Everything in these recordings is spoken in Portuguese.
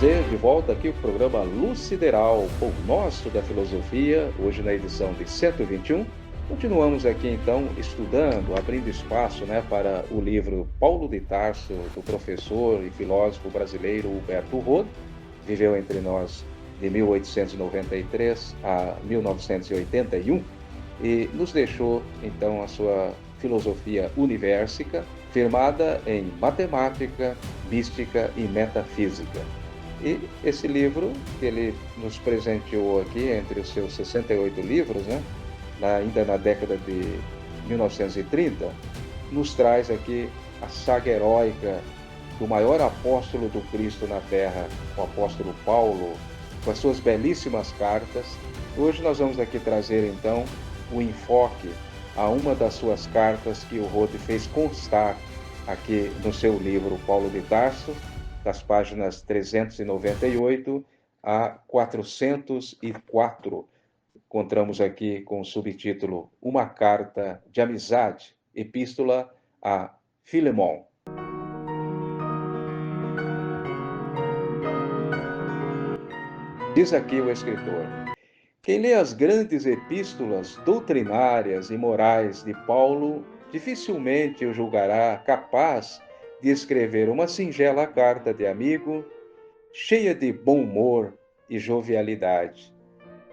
trazer de volta aqui o programa Luz Sideral, o nosso da filosofia, hoje na edição de 121. Continuamos aqui então estudando, abrindo espaço para o livro Paulo de Tarso, do professor e filósofo brasileiro Huberto Roth, viveu entre nós de 1893 a 1981 e nos deixou então a sua filosofia universica, firmada em matemática, mística e metafísica. E esse livro que ele nos presenteou aqui, entre os seus 68 livros, ainda na década de 1930, nos traz aqui a saga heróica do maior apóstolo do Cristo na Terra, o apóstolo Paulo, com as suas belíssimas cartas. Hoje nós vamos aqui trazer então o enfoque a uma das suas cartas que o Roth fez constar aqui no seu livro Paulo de Tarso, das páginas 398 a 404. Encontramos aqui com o subtítulo Uma Carta de Amizade, Epístola a Filemon. Diz aqui o escritor: quem lê as grandes epístolas doutrinárias e morais de Paulo dificilmente o julgará capaz de escrever uma singela carta de amigo, cheia de bom humor e jovialidade.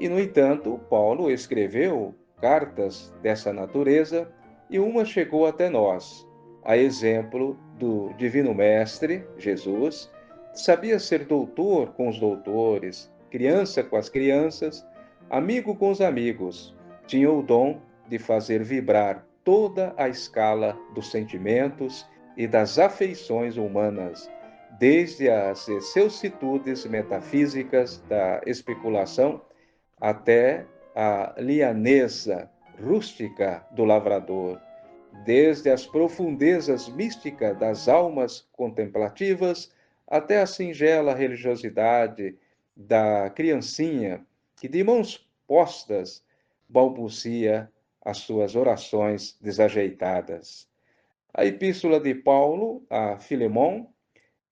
E, no entanto, Paulo escreveu cartas dessa natureza e uma chegou até nós, a exemplo do Divino Mestre, Jesus, que sabia ser doutor com os doutores, criança com as crianças, amigo com os amigos, tinha o dom de fazer vibrar toda a escala dos sentimentos e das afeições humanas, desde as excelsitudes metafísicas da especulação até a lianeza rústica do lavrador, desde as profundezas místicas das almas contemplativas até a singela religiosidade da criancinha que, de mãos postas, balbucia as suas orações desajeitadas. A epístola de Paulo a Filemon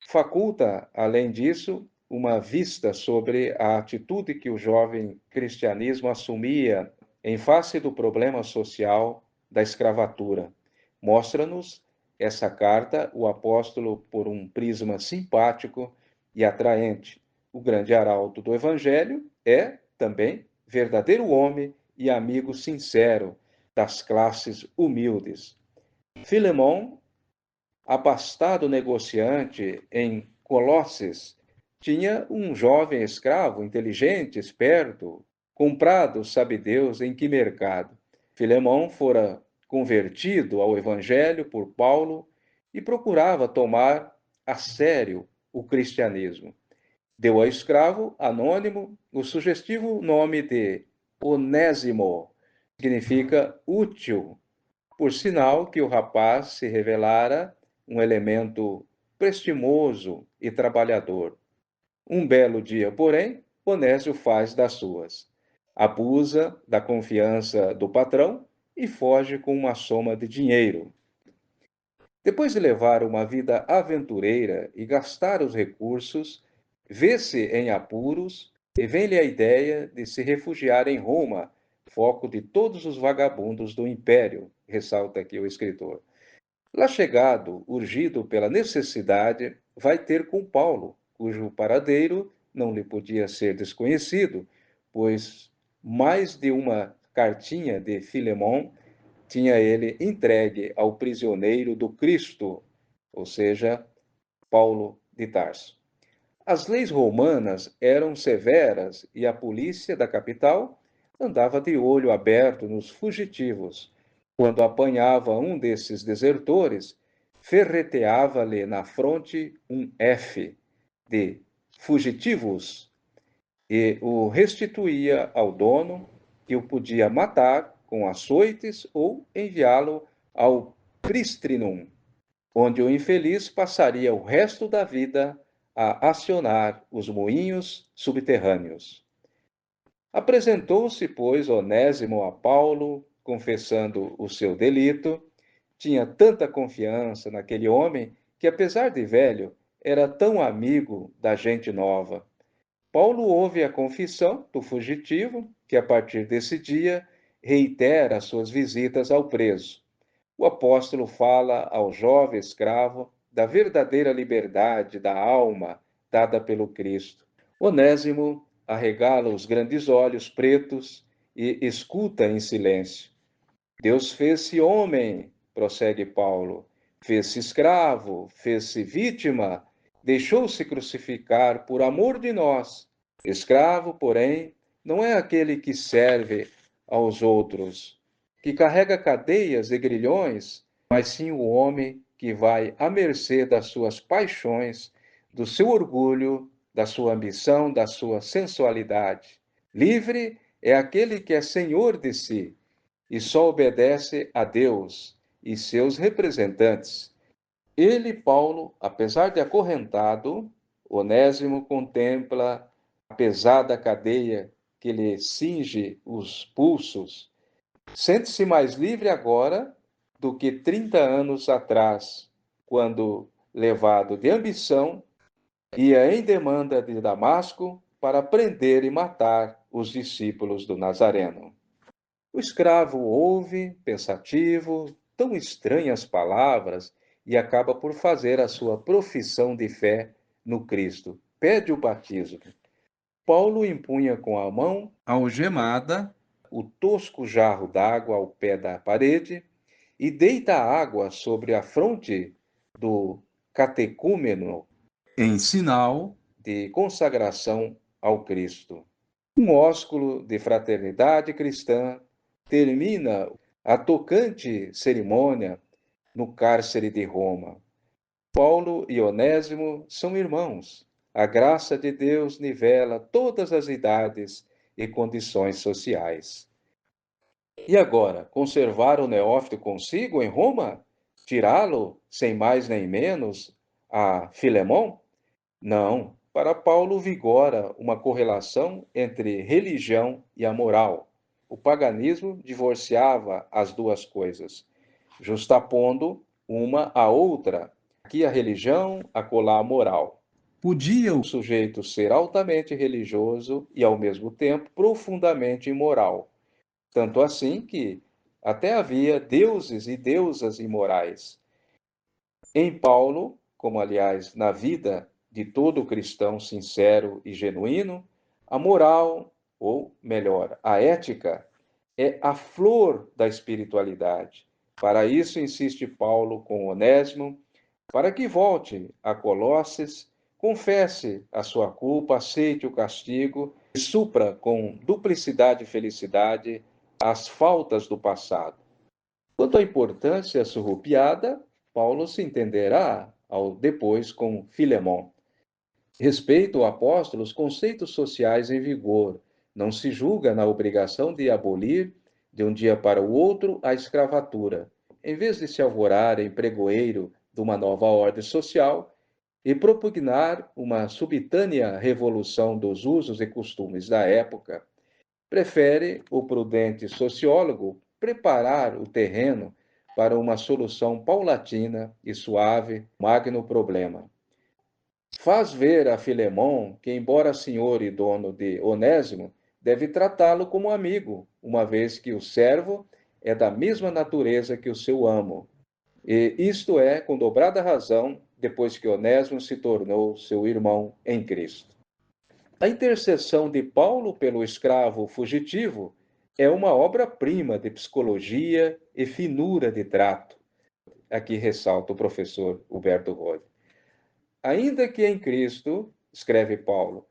faculta, além disso, uma vista sobre a atitude que o jovem cristianismo assumia em face do problema social da escravatura. Mostra-nos essa carta o apóstolo por um prisma simpático e atraente. O grande arauto do Evangelho é, também, verdadeiro homem e amigo sincero das classes humildes. Filemon, abastado negociante em Colosses, tinha um jovem escravo inteligente, esperto, comprado, sabe Deus, em que mercado. Filemão fora convertido ao Evangelho por Paulo e procurava tomar a sério o cristianismo. Deu ao escravo anônimo o sugestivo nome de Onésimo, que significa útil, por sinal que o rapaz se revelara um elemento prestimoso e trabalhador. Um belo dia, porém, Onésio faz das suas. Abusa da confiança do patrão e foge com uma soma de dinheiro. Depois de levar uma vida aventureira e gastar os recursos, vê-se em apuros e vem-lhe a ideia de se refugiar em Roma, foco de todos os vagabundos do império, ressalta aqui o escritor. Lá chegado, urgido pela necessidade, vai ter com Paulo, cujo paradeiro não lhe podia ser desconhecido, pois mais de uma cartinha de Filemon tinha ele entregue ao prisioneiro do Cristo, ou seja, Paulo de Tarso. As leis romanas eram severas e a polícia da capital andava de olho aberto nos fugitivos. Quando apanhava um desses desertores, ferreteava-lhe na fronte um F de fugitivos e o restituía ao dono, que o podia matar com açoites ou enviá-lo ao Pristrinum, onde o infeliz passaria o resto da vida a acionar os moinhos subterrâneos. Apresentou-se, pois, Onésimo a Paulo, confessando o seu delito. Tinha tanta confiança naquele homem que, apesar de velho, era tão amigo da gente nova. Paulo ouve a confissão do fugitivo, que a partir desse dia reitera suas visitas ao preso. O apóstolo fala ao jovem escravo da verdadeira liberdade da alma dada pelo Cristo. Onésimo arregala os grandes olhos pretos e escuta em silêncio. Deus fez-se homem, prossegue Paulo, fez-se escravo, fez-se vítima, deixou-se crucificar por amor de nós. Escravo, porém, não é aquele que serve aos outros, que carrega cadeias e grilhões, mas sim o homem que vai à mercê das suas paixões, do seu orgulho, da sua ambição, da sua sensualidade. Livre é aquele que é senhor de si e só obedece a Deus e seus representantes. Ele, Paulo, apesar de acorrentado, Onésimo contempla a pesada cadeia que lhe cinge os pulsos. Sente-se mais livre agora do que 30 anos atrás, quando, levado de ambição, ia em demanda de Damasco para prender e matar os discípulos do Nazareno. O escravo ouve, pensativo, tão estranhas palavras, e acaba por fazer a sua profissão de fé no Cristo. Pede o batismo. Paulo empunha com a mão algemada o tosco jarro d'água ao pé da parede e deita a água sobre a fronte do catecúmeno em sinal de consagração ao Cristo. Um ósculo de fraternidade cristã termina a tocante cerimônia no cárcere de Roma. Paulo e Onésimo são irmãos. A graça de Deus nivela todas as idades e condições sociais. E agora, conservar o neófito consigo em Roma? Tirá-lo, sem mais nem menos, a Filemão? Não, para Paulo vigora uma correlação entre religião e a moral. O paganismo divorciava as duas coisas, justapondo uma à outra, aqui a religião, acolá a moral. Podia o sujeito ser altamente religioso e, ao mesmo tempo, profundamente imoral. Tanto assim que até havia deuses e deusas imorais. Em Paulo, como aliás na vida de todo cristão sincero e genuíno, a moral, ou melhor, a ética, é a flor da espiritualidade. Para isso insiste Paulo com Onésimo, para que volte a Colosses, confesse a sua culpa, aceite o castigo e supra com duplicidade e felicidade as faltas do passado. Quanto à importância surrupiada, Paulo se entenderá ao depois com Filemão. Respeito ao apóstolo os conceitos sociais em vigor. Não se julga na obrigação de abolir, de um dia para o outro, a escravatura. Em vez de se alvorar em pregoeiro de uma nova ordem social e propugnar uma subitânea revolução dos usos e costumes da época, prefere o prudente sociólogo preparar o terreno para uma solução paulatina e suave do magno problema. Faz ver a Filemão que, embora senhor e dono de Onésimo, deve tratá-lo como amigo, uma vez que o servo é da mesma natureza que o seu amo. E isto é, com dobrada razão, depois que Onésimo se tornou seu irmão em Cristo. A intercessão de Paulo pelo escravo fugitivo é uma obra-prima de psicologia e finura de trato. Aqui ressalta o professor Huberto Rode. Ainda que em Cristo, escreve Paulo,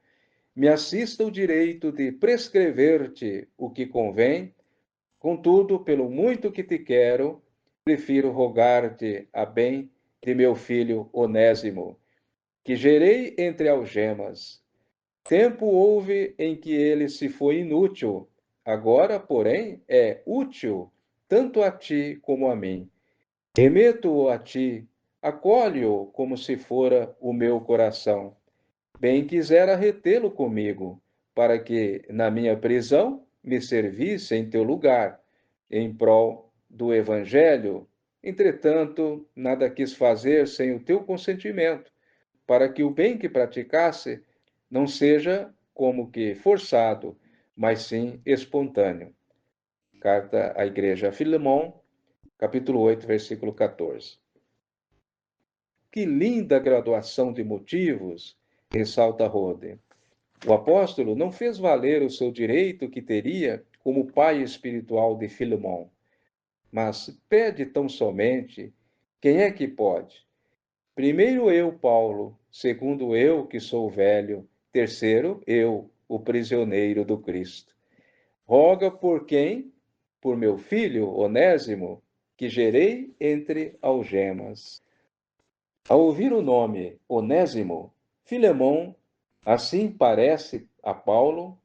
me assista o direito de prescrever-te o que convém, contudo, pelo muito que te quero, prefiro rogar-te a bem de meu filho Onésimo, que gerei entre algemas. Tempo houve em que ele se foi inútil, agora, porém, é útil tanto a ti como a mim. Remeto-o a ti, acolhe-o como se fora o meu coração. Bem quisera retê-lo comigo, para que, na minha prisão, me servisse em teu lugar, em prol do Evangelho. Entretanto, nada quis fazer sem o teu consentimento, para que o bem que praticasse não seja como que forçado, mas sim espontâneo. Carta à Igreja a Filemon, capítulo 8, versículo 14. Que linda graduação de motivos, ressalta Rode. O apóstolo não fez valer o seu direito que teria como pai espiritual de Filemon, mas pede tão somente: quem é que pode? Primeiro eu, Paulo, segundo eu, que sou velho, terceiro eu, o prisioneiro do Cristo. Roga por quem? Por meu filho Onésimo, que gerei entre algemas. Ao ouvir o nome Onésimo, Filemon, assim parece a Paulo,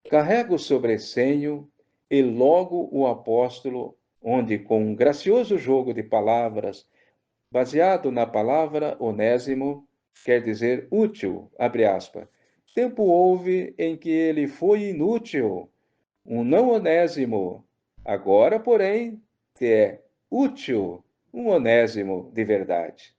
carrega o sobressenho e logo o apóstolo, onde com um gracioso jogo de palavras, baseado na palavra onésimo, quer dizer útil, abre aspas. Tempo houve em que ele foi inútil, um não onésimo. Agora, porém, que é útil, um onésimo de verdade.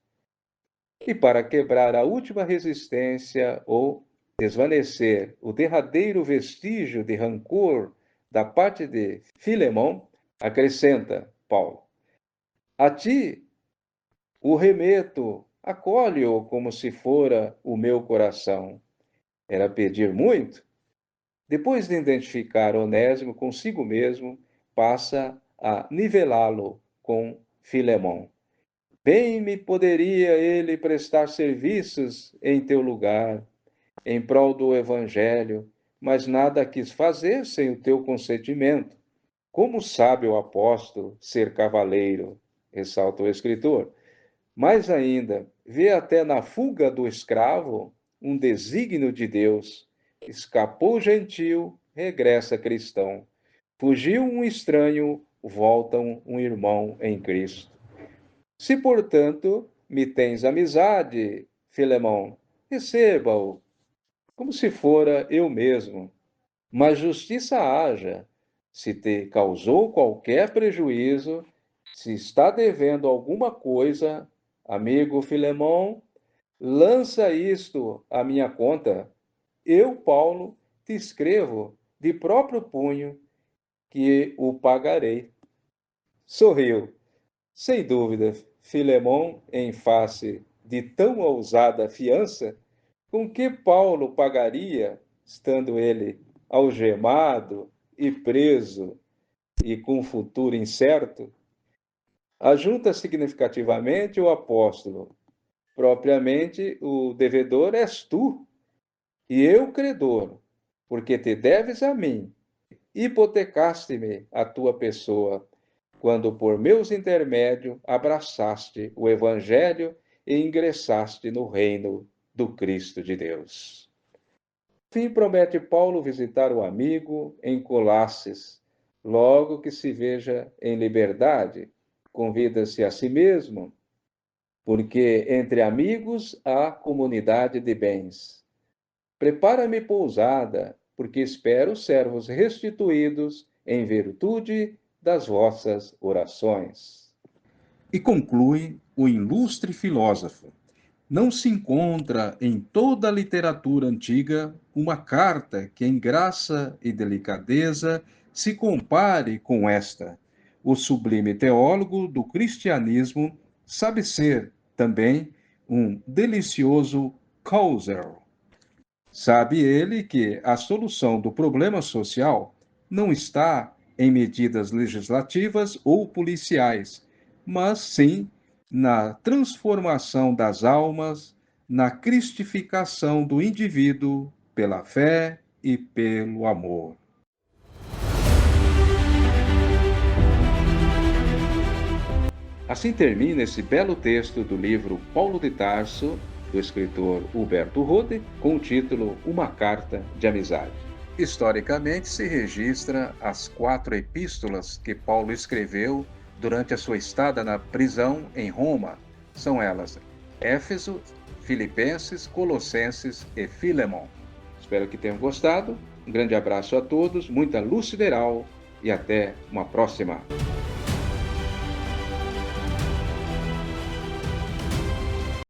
E para quebrar a última resistência ou desvanecer o derradeiro vestígio de rancor da parte de Filemon, acrescenta Paulo: a ti o remeto, acolhe-o como se fora o meu coração. Era pedir muito? Depois de identificar Onésimo consigo mesmo, passa a nivelá-lo com Filemon. Bem me poderia ele prestar serviços em teu lugar, em prol do Evangelho, mas nada quis fazer sem o teu consentimento. Como sabe o apóstolo ser cavaleiro? Ressalta o escritor. Mais ainda, vê até na fuga do escravo um desígnio de Deus. Escapou gentil, regressa cristão. Fugiu um estranho, volta um irmão em Cristo. Se, portanto, me tens amizade, Filemão, receba-o, como se fora eu mesmo. Mas justiça haja, se te causou qualquer prejuízo, se está devendo alguma coisa, amigo Filemão, lança isto à minha conta. Eu, Paulo, te escrevo de próprio punho que o pagarei. Sorriu. Sem dúvida, Filemão, em face de tão ousada fiança, com que Paulo pagaria, estando ele algemado e preso e com futuro incerto? Ajunta significativamente o apóstolo. Propriamente, o devedor és tu, e eu credor, porque te deves a mim. Hipotecaste-me a tua pessoa, quando por meus intermédios abraçaste o Evangelho e ingressaste no reino do Cristo de Deus. Fim promete Paulo visitar o amigo em Colosses, logo que se veja em liberdade. Convida-se a si mesmo, porque entre amigos há comunidade de bens. Prepara-me pousada, porque espero servos restituídos em virtude das vossas orações. E conclui o ilustre filósofo: não se encontra em toda a literatura antiga uma carta que em graça e delicadeza se compare com esta. O sublime teólogo do cristianismo sabe ser também um delicioso causer. Sabe ele que a solução do problema social não está em medidas legislativas ou policiais, mas sim na transformação das almas, na cristificação do indivíduo pela fé e pelo amor. Assim termina esse belo texto do livro Paulo de Tarso, do escritor Huberto Rode, com o título Uma Carta de Amizade. Historicamente, se registra as 4 epístolas que Paulo escreveu durante a sua estada na prisão em Roma. São elas Éfeso, Filipenses, Colossenses e Filemon. Espero que tenham gostado. Um grande abraço a todos, muita luz sideral e até uma próxima.